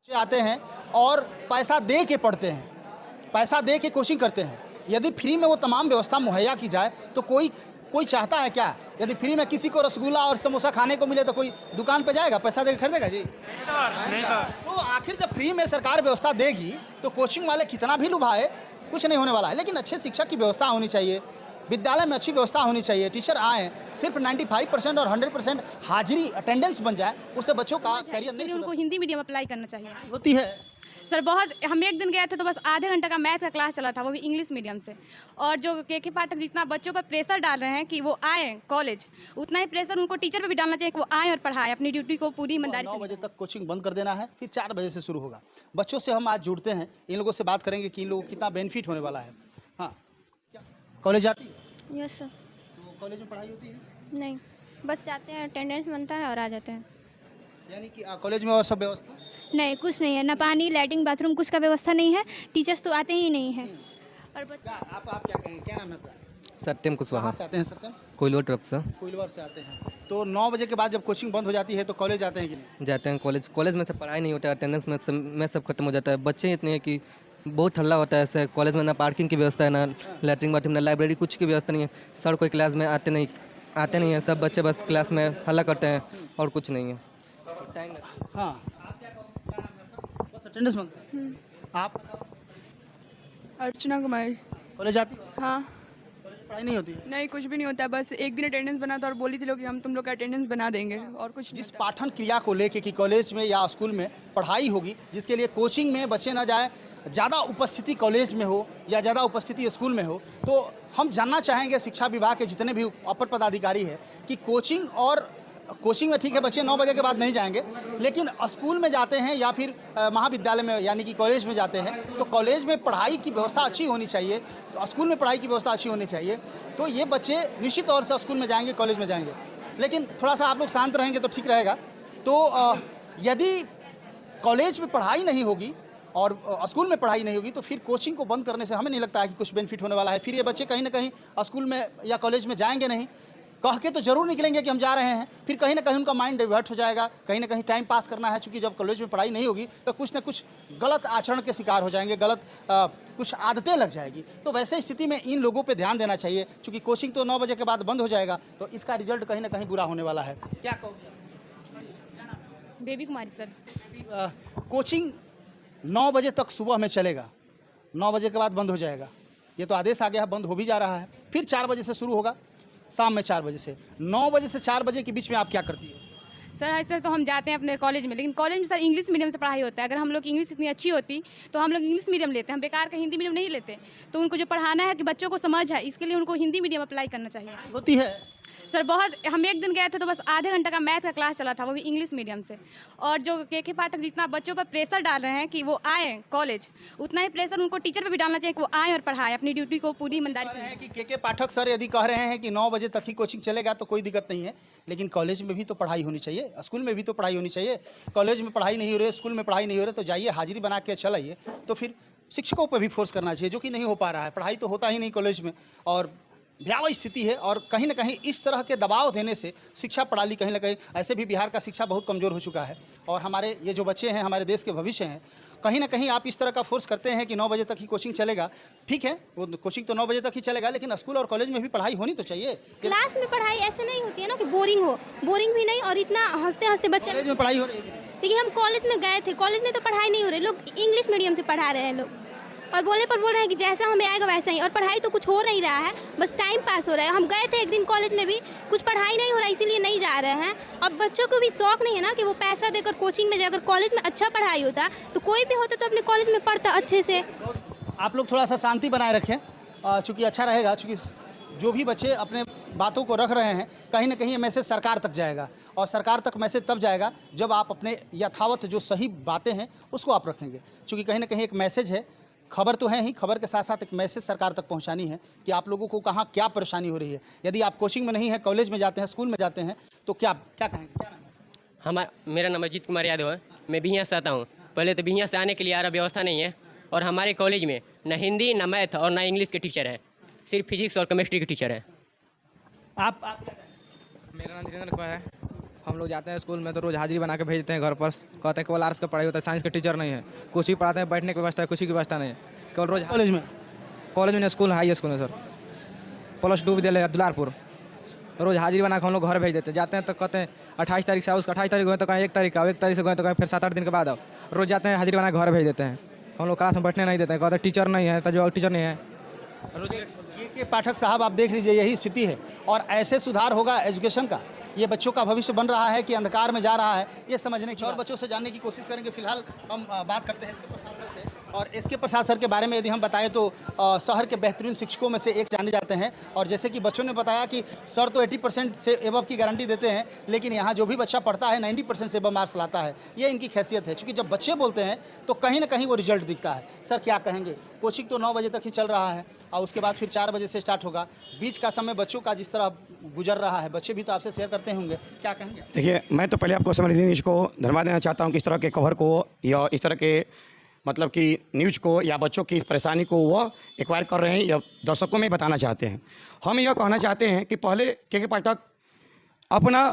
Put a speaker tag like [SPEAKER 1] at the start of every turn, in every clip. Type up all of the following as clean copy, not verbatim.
[SPEAKER 1] बच्चे आते हैं और पैसा दे के पढ़ते हैं, पैसा दे के कोचिंग करते हैं। यदि फ्री में वो तमाम व्यवस्था मुहैया की जाए तो कोई चाहता है क्या? यदि फ्री में किसी को रसगुल्ला और समोसा खाने को मिले तो कोई दुकान पे जाएगा, पैसा दे के खरीदेगा जी?
[SPEAKER 2] नहीं सर।
[SPEAKER 1] तो आखिर जब फ्री में सरकार व्यवस्था देगी तो कोचिंग वाले कितना भी लुभाए, कुछ नहीं होने वाला है। लेकिन अच्छे शिक्षक की व्यवस्था होनी चाहिए, विद्यालय में अच्छी व्यवस्था होनी चाहिए, टीचर आए, सिर्फ 95% और 100% हाजिरी अटेंडेंस बन जाए, उससे बच्चों का करियर नहीं
[SPEAKER 3] उनको हिंदी मीडियम अप्लाई करना चाहिए
[SPEAKER 1] होती है।
[SPEAKER 3] सर। बहुत हम एक दिन गए थे तो बस आधे घंटे का मैथ का क्लास चला था, वो भी इंग्लिश मीडियम से। और जो के पाठक जितना बच्चों पर प्रेशर डाल रहे हैं कि वो आए कॉलेज, उतना ही प्रेशर उनको टीचर पे भी डालना चाहिए कि वो आए और पढ़ाए, अपनी ड्यूटी को पूरी ईमानदारी से।
[SPEAKER 1] 9 बजे तक कोचिंग बंद कर देना है, फिर 4 बजे से शुरू होगा। बच्चों से हम आज जुड़ते हैं, इन लोगों से बात करेंगे कि इन लोगों को कितना बेनिफिट होने वाला है। हाँ, कॉलेज आती है?
[SPEAKER 4] Yes sir.
[SPEAKER 1] तो कॉलेज में पढ़ाई होती है?
[SPEAKER 4] नहीं, बस जाते हैं, अटेंडेंस बनता है और आ जाते हैं।
[SPEAKER 1] यानी कि कॉलेज में और सब व्यवस्था?
[SPEAKER 4] नहीं, कुछ नहीं है, ना पानी, लैट्रिन, बाथरूम, कुछ का व्यवस्था नहीं है। टीचर्स तो आते ही नहीं हैं। और बच्चे
[SPEAKER 1] आप क्या कहेंगे, क्या नाम है आपका?
[SPEAKER 5] सत्यम कुशवाहा।
[SPEAKER 1] कहाँ से आते हैं सत्यम?
[SPEAKER 5] कोइलवर तरफ से
[SPEAKER 1] कोइलवर से आते हैं। तो 9 बजे के बाद जब कोचिंग बंद हो जाती है तो कॉलेज आते हैं कि नहीं?
[SPEAKER 5] जाते हैं कॉलेज में से पढ़ाई नहीं होता है, अटेंडेंस में सब खत्म हो जाता है। बच्चे इतने हैं कि बहुत हल्ला होता है ऐसे। कॉलेज में ना पार्किंग की व्यवस्था है, ना लैट्रिन बाथरूम, ना लाइब्रेरी, कुछ की व्यवस्था नहीं है। सर कोई क्लास में आते नहीं हैं। सब बच्चे बस क्लास में हल्ला करते हैं और कुछ नहीं है।
[SPEAKER 1] हाँ, बस अटेंडेंस बनता है। आप
[SPEAKER 6] अर्चना कुमारी।
[SPEAKER 1] कॉलेज आती है?
[SPEAKER 6] हाँ।
[SPEAKER 1] कॉलेज में पढ़ाई नहीं होती है?
[SPEAKER 6] नहीं, कुछ भी नहीं होता है, बस एक दिन अटेंडेंस बना था और बोली थी लोग कि हम तुम लोग का अटेंडेंस बना देंगे, और कुछ नहीं
[SPEAKER 1] जिस
[SPEAKER 6] होता।
[SPEAKER 1] पाठन क्रिया को लेके कि कॉलेज में या स्कूल में पढ़ाई होगी, जिसके लिए कोचिंग में बच्चे ना जाए, ज़्यादा उपस्थिति कॉलेज में हो या ज़्यादा उपस्थिति स्कूल में हो, तो हम जानना चाहेंगे शिक्षा विभाग के जितने भी अपर पदाधिकारी हैं कि कोचिंग में ठीक है बच्चे 9 बजे के बाद नहीं जाएंगे, लेकिन स्कूल में जाते हैं या फिर महाविद्यालय में यानी कि कॉलेज में जाते हैं, तो कॉलेज में पढ़ाई की व्यवस्था अच्छी होनी चाहिए, स्कूल में पढ़ाई की व्यवस्था अच्छी होनी चाहिए। तो ये बच्चे निश्चित तौर से स्कूल में जाएंगे, कॉलेज में जाएंगे। लेकिन थोड़ा सा आप लोग शांत रहेंगे तो ठीक रहेगा। तो यदि कॉलेज में पढ़ाई नहीं होगी और स्कूल में पढ़ाई नहीं होगी तो फिर कोचिंग को बंद करने से हमें नहीं लगता है कि कुछ बेनिफिट होने वाला है। फिर ये बच्चे कहीं ना कहीं स्कूल में या कॉलेज में जाएंगे नहीं, कह के तो जरूर निकलेंगे कि हम जा रहे हैं, फिर कहीं ना कहीं उनका माइंड डाइवर्ट हो जाएगा, कहीं ना कहीं टाइम पास करना है। चूँकि जब कॉलेज में पढ़ाई नहीं होगी तो कुछ ना कुछ गलत आचरण के शिकार हो जाएंगे, गलत कुछ आदतें लग जाएगी। तो वैसे स्थिति में इन लोगों पे ध्यान देना चाहिए, क्योंकि कोचिंग तो 9 बजे के बाद बंद हो जाएगा, तो इसका रिजल्ट कहीं ना कहीं बुरा होने वाला है। क्या कहोगे?
[SPEAKER 3] बेबी कुमारी सर।
[SPEAKER 1] कोचिंग 9 बजे तक सुबह में चलेगा, 9 बजे के बाद बंद हो जाएगा। ये तो आदेश आ गया है, बंद हो भी जा रहा है। फिर 4 बजे से शुरू होगा, शाम में 4 बजे से। 9 बजे से 4 बजे के बीच में आप क्या करती हो?
[SPEAKER 3] सर ऐसे तो हम जाते हैं अपने कॉलेज में, लेकिन कॉलेज में सर इंग्लिश मीडियम से पढ़ाई होता है। अगर हम लोग की इंग्लिश इतनी अच्छी होती तो हम लोग इंग्लिश मीडियम लेते हैं, हम बेकार का हिंदी मीडियम नहीं लेते। तो उनको जो पढ़ाना है कि बच्चों को समझ है, इसके लिए उनको हिंदी मीडियम अप्लाई करना चाहिए
[SPEAKER 1] होती है
[SPEAKER 3] सर। बहुत हम एक दिन गए थे तो बस आधे घंटे का मैथ का क्लास चला था, वो भी इंग्लिश मीडियम से। और जो के पाठक जितना बच्चों पर प्रेशर डाल रहे हैं कि वो आए कॉलेज, उतना ही प्रेशर उनको टीचर पे भी डालना चाहिए कि वो आए और पढ़ाए, अपनी ड्यूटी को पूरी ईमानदारी से।
[SPEAKER 1] हैं कि के पाठक सर यदि कह रहे हैं कि 9 बजे तक ही कोचिंग चलेगा तो कोई दिक्कत नहीं है, लेकिन कॉलेज में भी तो पढ़ाई होनी चाहिए, स्कूल में भी तो पढ़ाई होनी चाहिए। कॉलेज में पढ़ाई नहीं हो रही है, स्कूल में पढ़ाई नहीं हो रही, तो जाइए हाजिरी बना के चल आइए। तो फिर शिक्षकों पर भी फोर्स करना चाहिए, जो कि नहीं हो पा रहा है। पढ़ाई तो होता ही नहीं कॉलेज में, और भयावह स्थिति है। और कहीं ना कहीं इस तरह के दबाव देने से शिक्षा प्रणाली कहीं ना कहीं, ऐसे भी बिहार का शिक्षा बहुत कमज़ोर हो चुका है, और हमारे ये जो बच्चे हैं हमारे देश के भविष्य हैं। कहीं ना कहीं आप इस तरह का फोर्स करते हैं कि 9 बजे तक ही कोचिंग चलेगा। ठीक है, वो कोचिंग तो 9 बजे तक ही चलेगा, लेकिन स्कूल और कॉलेज में भी पढ़ाई होनी तो चाहिए।
[SPEAKER 4] क्लास में पढ़ाई ऐसे नहीं होती है ना कि बोरिंग हो, बोरिंग भी नहीं, और इतना हंसते हंसते बच्चे।
[SPEAKER 1] कॉलेज में पढ़ाई हो रही है।
[SPEAKER 4] देखिए, हम कॉलेज में गए थे, कॉलेज में तो पढ़ाई नहीं हो रही, लोग इंग्लिश मीडियम से पढ़ा रहे हैं लोग, और बोले पर बोल रहे हैं कि जैसा हमें आएगा वैसा ही, और पढ़ाई तो कुछ हो नहीं रहा है, बस टाइम पास हो रहा है। हम गए थे एक दिन कॉलेज में भी, कुछ पढ़ाई नहीं हो रहा, इसीलिए नहीं जा रहे हैं। अब बच्चों को भी शौक नहीं है ना कि वो पैसा देकर कोचिंग में जाकर, कॉलेज में अच्छा पढ़ाई होता तो कोई भी होता तो अपने कॉलेज में पढ़ता अच्छे से।
[SPEAKER 1] आप लोग थोड़ा सा शांति बनाए रखें, चूँकि अच्छा रहेगा। चूँकि जो भी बच्चे अपने बातों को रख रहे हैं, कहीं ना कहीं ये मैसेज सरकार तक जाएगा, और सरकार तक मैसेज तब जाएगा जब आप अपने यथावत जो सही बातें हैं उसको आप रखेंगे। चूँकि कहीं ना कहीं एक मैसेज है, खबर तो है ही, खबर के साथ साथ एक मैसेज सरकार तक पहुंचानी है कि आप लोगों को कहाँ क्या परेशानी हो रही है। यदि आप कोचिंग में नहीं है, कॉलेज में जाते हैं, स्कूल में जाते हैं, तो क्या कहेंगे? क्या नाम है?
[SPEAKER 7] मेरा नाम अजीत कुमार यादव है। मैं बिहियाँ से आता हूँ। पहले तो बिहियाँ से आने के लिए यार व्यवस्था नहीं है, और हमारे कॉलेज में न हिंदी, न मैथ और न इंग्लिश के टीचर है, सिर्फ फिजिक्स और केमिस्ट्री के टीचर है।
[SPEAKER 1] आप क्या कहेंगे?
[SPEAKER 2] मेरा नाम जितेंद्र कुमार है। हम लोग जाते हैं स्कूल में तो रोज़ हाजिरी बना के भेज देते हैं घर पर, कहते हैं केवल आर्ट्स का पढ़ाई होता है, साइंस का टीचर नहीं है, कुछ ही पढ़ाते हैं, बैठने की व्यवस्था है, कुछ की व्यवस्था नहीं है, केवल रोज कॉलेज में स्कूल हाई स्कूल है सर, +2 विद्यालय दुलारपुर। रोज़ हाजिरी बना के हम लोग घर भेज देते हैं, जाते हैं तो कहते हैं 28 तारीख से आओ, उसका 28 तारीख गए तो कहीं 1 तारीख आओ, 1 तारीख से गए तो कहीं फिर 7-8 दिन के बाद आओ। रोज़ जाते हैं हाजिरी बना के घर भेज देते हैं, हम लोग क्लास में बैठने नहीं देते हैं, कहते हैं टीचर नहीं है, तजुर्बा टीचर नहीं है।
[SPEAKER 1] के पाठक साहब आप देख लीजिए, यही स्थिति है और ऐसे सुधार होगा एजुकेशन का। ये बच्चों का भविष्य बन रहा है कि अंधकार में जा रहा है, ये समझने की और बच्चों से जानने की कोशिश करेंगे। फिलहाल हम बात करते हैं इसके प्रशासन से, और इसके प्रशासन के बारे में यदि हम बताएं तो शहर के बेहतरीन शिक्षकों में से एक जाने जाते हैं। और जैसे कि बच्चों ने बताया कि सर तो 80% से एबव की गारंटी देते हैं, लेकिन यहाँ जो भी बच्चा पढ़ता है 90% से एबव मार्क्स लाता है, ये इनकी हैसियत है। क्योंकि जब बच्चे बोलते हैं तो कहीं ना कहीं वो रिजल्ट दिखता है। सर क्या कहेंगे, कोचिंग तो 9 बजे तक ही चल रहा है और उसके बाद फिर 4 बजे से स्टार्ट होगा, बीच का समय बच्चों का जिस तरह गुजर रहा है, बच्चे भी तो आपसे शेयर करते होंगे, क्या कहेंगे?
[SPEAKER 8] देखिए, मैं तो पहले आपको समृद्धि न्यूज़ को धन्यवाद देना चाहता हूँ कि इस तरह के कवर को या इस तरह के मतलब कि न्यूज़ को या बच्चों की परेशानी को वह एक्वायर कर रहे हैं या दर्शकों में बताना चाहते हैं। हम यह कहना चाहते हैं कि पहले के पाठक अपना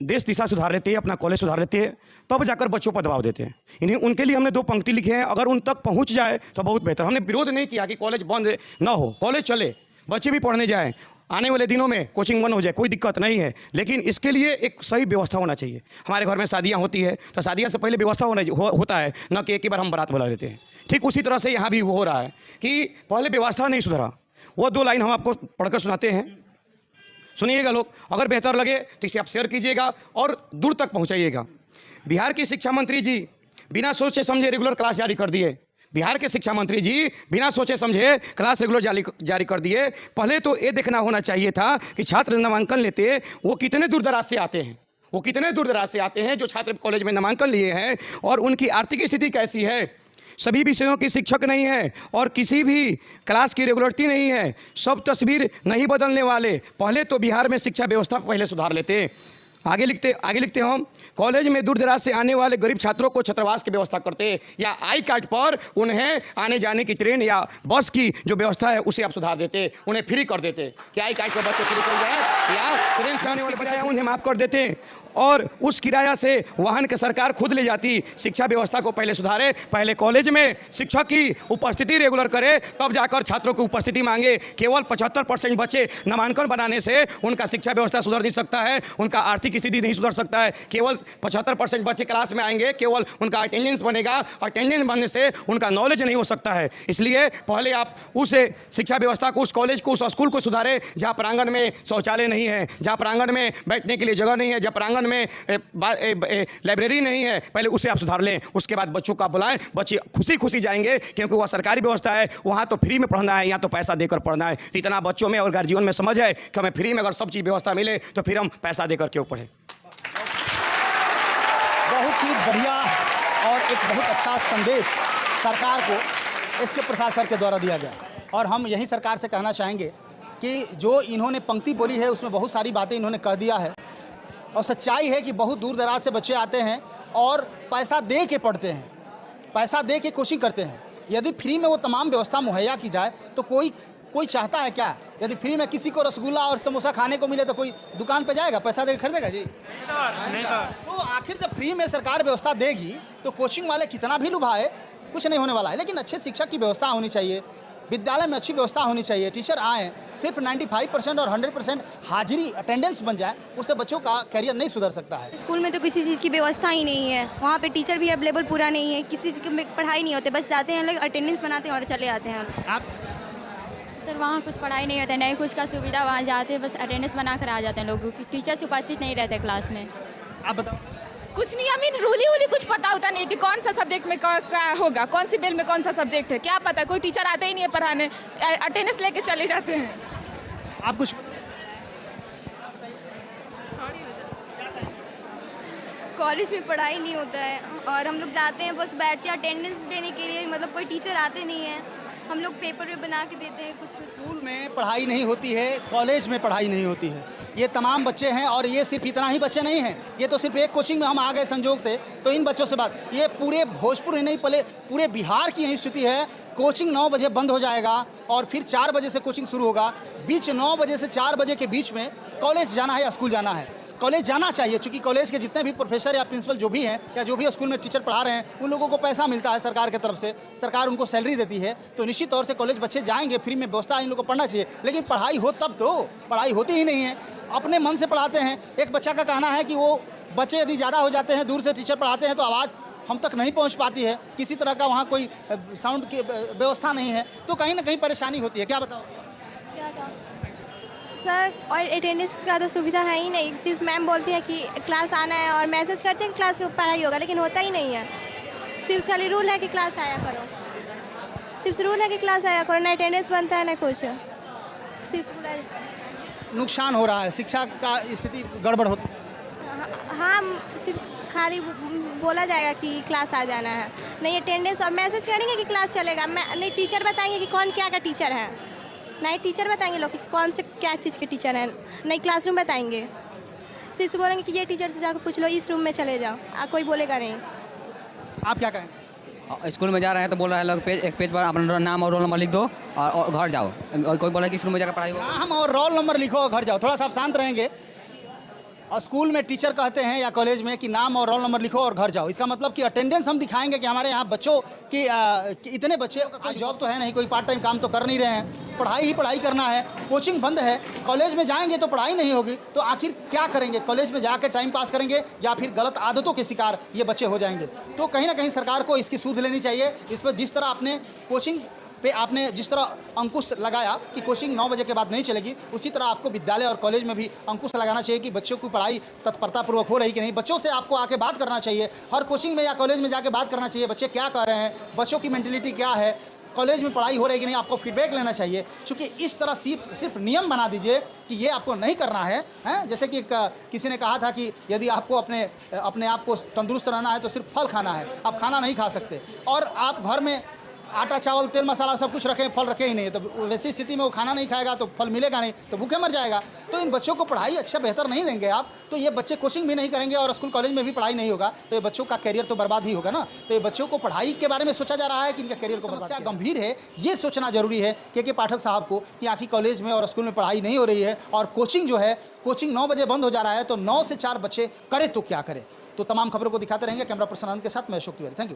[SPEAKER 8] देश दिशा सुधार लेते हैं, अपना कॉलेज सुधार लेते हैं, तब जाकर बच्चों पर दबाव देते हैं। इन्हें उनके लिए हमने 2 पंक्ति लिखे हैं, अगर उन तक पहुंच जाए तो बहुत बेहतर। हमने विरोध नहीं किया कि कॉलेज बंद ना हो, कॉलेज चले, बच्चे भी पढ़ने जाएँ, आने वाले दिनों में कोचिंग बंद हो जाए, कोई दिक्कत नहीं है, लेकिन इसके लिए एक सही व्यवस्था होना चाहिए। हमारे घर में शादियां होती है तो शादियां से पहले व्यवस्था होता है, न कि एक ही बार हम बारात बुला लेते हैं। ठीक उसी तरह से यहाँ भी हो रहा है कि पहले व्यवस्था नहीं सुधरा। वो 2 लाइन हम आपको पढ़कर सुनाते हैं, सुनिएगा लोग, अगर बेहतर लगे तो इसे आप शेयर कीजिएगा और दूर तक पहुँचाइएगा। बिहार की शिक्षा मंत्री जी बिना सोचे समझे रेगुलर क्लास जारी कर दिए। बिहार के शिक्षा मंत्री जी बिना सोचे समझे क्लास रेगुलर जारी कर दिए। पहले तो ये देखना होना चाहिए था कि छात्र नामांकन लेते वो कितने दूर दराज से आते हैं, वो कितने दूर दराज से आते हैं जो छात्र कॉलेज में नामांकन लिए हैं, और उनकी आर्थिक स्थिति कैसी है। सभी विषयों की शिक्षक नहीं है और किसी भी क्लास की रेगुलरिटी नहीं है, सब तस्वीर नहीं बदलने वाले। पहले तो बिहार में शिक्षा व्यवस्था पहले सुधार लेते। आगे लिखते हम, कॉलेज में दूर दराज से आने वाले गरीब छात्रों को छात्रावास की व्यवस्था करते, या आई कार्ड पर उन्हें आने जाने की ट्रेन या बस की जो व्यवस्था है उसे आप सुधार देते, उन्हें फ्री कर देते कि आई कार्ड पर बच्चे फ्री कर जाए या ट्रेन से आने वाले बच्चे उन्हें माफ़ कर देते और उस किराया से वाहन के सरकार खुद ले जाती। शिक्षा व्यवस्था को पहले सुधारे, पहले कॉलेज में शिक्षक की उपस्थिति रेगुलर करे, तब जाकर छात्रों की उपस्थिति मांगे। केवल 75% बच्चे नामांकन बनाने से उनका शिक्षा व्यवस्था सुधर नहीं सकता है, उनका आर्थिक स्थिति नहीं सुधर सकता है। केवल 75% बच्चे क्लास में आएंगे, केवल उनका अटेंडेंस बनेगा, अटेंडेंस बनने से उनका नॉलेज नहीं हो सकता है। इसलिए पहले आप उस शिक्षा व्यवस्था को, उस कॉलेज को, उस स्कूल को सुधारे जहाँ प्रांगण में शौचालय नहीं है, जहाँ प्रांगण में बैठने के लिए जगह नहीं है, जहाँ प्रांगण में लाइब्रेरी नहीं है, पहले उसे आप सुधार लें। उसके बाद बच्चों का बुलाएं, बच्चे खुशी खुशी जाएंगे, क्योंकि वह सरकारी व्यवस्था है, वहाँ तो फ्री में पढ़ना है, यहाँ तो पैसा देकर पढ़ना है। तो इतना बच्चों में और गार्जियन में समझ है कि हमें फ्री में अगर सब चीज़ व्यवस्था मिले तो फिर हम पैसा देकर क्यों पढ़ें।
[SPEAKER 1] बहुत ही बढ़िया और एक बहुत अच्छा संदेश सरकार को इसके प्रशासन के द्वारा दिया गया, और हम यही सरकार से कहना चाहेंगे कि जो इन्होंने पंक्ति बोली है उसमें बहुत सारी बातें इन्होंने कह दिया है। और सच्चाई है कि बहुत दूर दराज से बच्चे आते हैं और पैसा दे के पढ़ते हैं, पैसा दे के कोचिंग करते हैं। यदि फ्री में वो तमाम व्यवस्था मुहैया की जाए तो कोई चाहता है क्या? यदि फ्री में किसी को रसगुल्ला और समोसा खाने को मिले तो कोई दुकान पे जाएगा, पैसा दे के खरीदेगा जी? नहीं सर। तो आखिर जब फ्री में सरकार व्यवस्था देगी तो कोचिंग वाले कितना भी लुभाए, कुछ नहीं होने वाला है। लेकिन अच्छे शिक्षक की व्यवस्था होनी चाहिए, विद्यालय में अच्छी व्यवस्था होनी चाहिए, टीचर आएँ, सिर्फ 95% और 100% हाजिरी अटेंडेंस बन जाए, उससे बच्चों का करियर नहीं सुधर सकता है।
[SPEAKER 4] स्कूल में तो किसी चीज़ की व्यवस्था ही नहीं है, वहाँ पे टीचर भी अवेलेबल पूरा नहीं है, किसी चीज़ की पढ़ाई नहीं होती, बस जाते हैं लोग अटेंडेंस बनाते हैं और चले आते हैं।
[SPEAKER 1] आप
[SPEAKER 9] सर वहाँ कुछ पढ़ाई नहीं होता, नहीं कुछ का सुविधा, वहाँ जाते हैं बस अटेंडेंस बना कर आ जाते हैं लोगों की, टीचर्स उपस्थित नहीं रहते क्लास में।
[SPEAKER 1] आप बताओ।
[SPEAKER 6] कुछ नहीं, हमें रूली कुछ पता होता नहीं कि कौन सा सब्जेक्ट में क्या होगा, कौन सी बिल में कौन सा सब्जेक्ट है, क्या पता। कोई टीचर आते ही नहीं है पढ़ाने, अटेंडेंस लेके चले जाते हैं।
[SPEAKER 1] आप कुछ
[SPEAKER 4] कॉलेज में पढ़ाई नहीं होता है और हम लोग जाते हैं बस बैठते हैं अटेंडेंस देने के लिए, मतलब कोई टीचर आते नहीं है, हम लोग पेपर में बना के देते हैं कुछ।
[SPEAKER 1] स्कूल में पढ़ाई नहीं होती है, कॉलेज में पढ़ाई नहीं होती है। ये तमाम बच्चे हैं, और ये सिर्फ इतना ही बच्चे नहीं हैं, ये तो सिर्फ एक कोचिंग में हम आ गए संजोग से, तो इन बच्चों से बात, ये पूरे भोजपुर ही नहीं पूरे बिहार की यही स्थिति है। कोचिंग 9 बजे बंद हो जाएगा और फिर 4 बजे से कोचिंग शुरू होगा। बीच 9 बजे से 4 बजे के बीच में कॉलेज जाना है या स्कूल जाना है। कॉलेज जाना चाहिए, चूँकि कॉलेज के जितने भी प्रोफेसर या प्रिंसिपल जो भी हैं या जो भी स्कूल में टीचर पढ़ा रहे हैं उन लोगों को पैसा मिलता है सरकार की तरफ से, सरकार उनको सैलरी देती है, तो निश्चित तौर से कॉलेज बच्चे जाएंगे, फ्री में व्यवस्था इन लोगों को पढ़ना चाहिए। लेकिन पढ़ाई हो तब तो, पढ़ाई होती ही नहीं है, अपने मन से पढ़ाते हैं। एक बच्चा का कहना है कि वो बच्चे यदि ज़्यादा हो जाते हैं, दूर से टीचर पढ़ाते हैं तो आवाज़ हम तक नहीं पहुंच पाती है, किसी तरह का वहाँ कोई साउंड की व्यवस्था नहीं है, तो कहीं ना कहीं परेशानी होती है। क्या बताओ?
[SPEAKER 10] सर, और अटेंडेंस का तो सुविधा है ही नहीं। सिर्फ मैम बोलती है कि क्लास आना है और मैसेज करते हैं कि क्लास की पढ़ाई होगा, लेकिन होता ही नहीं है। सिर्फ खाली रूल है कि क्लास आया करो, सिर्फ रूल है कि क्लास आया करो, ना अटेंडेंस बनता है ना कुछ। सिर्फ
[SPEAKER 1] नुकसान हो रहा है, शिक्षा का स्थिति गड़बड़ होती है।
[SPEAKER 10] हाँ, सिर्फ खाली बोला जाएगा कि क्लास आ जाना है, नहीं अटेंडेंस, और मैसेज करेंगे कि क्लास चलेगा, नहीं टीचर बताएंगे कि कौन क्या का टीचर है, नहीं टीचर बताएंगे लोग कि कौन से क्या चीज़ के टीचर हैं, नहीं क्लासरूम बताएंगे, सिर्फ बोलेंगे कि ये टीचर से जाकर पूछ लो, इस रूम में चले जाओ, कोई बोलेगा नहीं।
[SPEAKER 1] आप क्या कहें?
[SPEAKER 2] स्कूल में जा रहे हैं तो बोल रहे हैं लोग एक पेज पर अपना नाम और रोल नंबर लिख दो और घर जाओ, और कोई बोला कि इस रूम में जाकर पढ़ाई होगा।
[SPEAKER 1] नाम और रोल नंबर लिखो और घर जाओ। थोड़ा सा आप शांत रहेंगे। और स्कूल में टीचर कहते हैं या कॉलेज में कि नाम और रोल नंबर लिखो और घर जाओ, इसका मतलब कि अटेंडेंस हम दिखाएंगे कि हमारे यहाँ बच्चों की कि इतने बच्चे, कोई जॉब तो है नहीं, कोई पार्ट टाइम काम तो कर नहीं रहे हैं, पढ़ाई ही पढ़ाई करना है, कोचिंग बंद है, कॉलेज में जाएंगे तो पढ़ाई नहीं होगी, तो आखिर क्या करेंगे? कॉलेज में जाकर टाइम पास करेंगे या फिर गलत आदतों के शिकार ये बच्चे हो जाएंगे? तो कहीं ना कहीं सरकार को इसकी सूद लेनी चाहिए। इस पर जिस तरह अपने कोचिंग पे आपने जिस तरह अंकुश लगाया कि कोचिंग 9 बजे के बाद नहीं चलेगी, उसी तरह आपको विद्यालय और कॉलेज में भी अंकुश लगाना चाहिए कि बच्चों की पढ़ाई तत्परतापूर्वक हो रही कि नहीं। बच्चों से आपको आके बात करना चाहिए, हर कोचिंग में या कॉलेज में जाके बात करना चाहिए, बच्चे क्या कर रहे हैं, बच्चों की मेंटलिटी क्या है, कॉलेज में पढ़ाई हो रही कि नहीं, आपको फीडबैक लेना चाहिए। चूँकि इस तरह सिर्फ नियम बना दीजिए कि ये आपको नहीं करना है, हैं? जैसे कि किसी ने कहा था कि यदि आपको अपने आप को तंदुरुस्त रहना है तो सिर्फ फल खाना है, आप खाना नहीं खा सकते, और आप घर में आटा चावल तेल मसाला सब कुछ रखें, फल रखे ही नहीं, तो वैसी स्थिति में वो खाना नहीं खाएगा तो फल मिलेगा नहीं, तो भूखे मर जाएगा। तो इन बच्चों को पढ़ाई अच्छा बेहतर नहीं देंगे आप, तो ये बच्चे कोचिंग भी नहीं करेंगे और स्कूल कॉलेज में भी पढ़ाई नहीं होगा, तो ये बच्चों का करियर तो बर्बाद ही होगा ना। तो ये बच्चों को पढ़ाई के बारे में सोचा जा रहा है कि इनका करियर को समस्या गंभीर है, ये सोचना जरूरी है के पाठक साहब को कि आखिर कॉलेज में और स्कूल में पढ़ाई नहीं हो रही है और कोचिंग जो है, कोचिंग 9 बजे बंद हो जा रहा है, तो 9 से 4 बच्चे करे तो क्या करे। तो तमाम खबरों को दिखाते रहेंगे। कैमरा पर्सन आनंद के साथ मैं अशोक तिवारी, थैंक यू।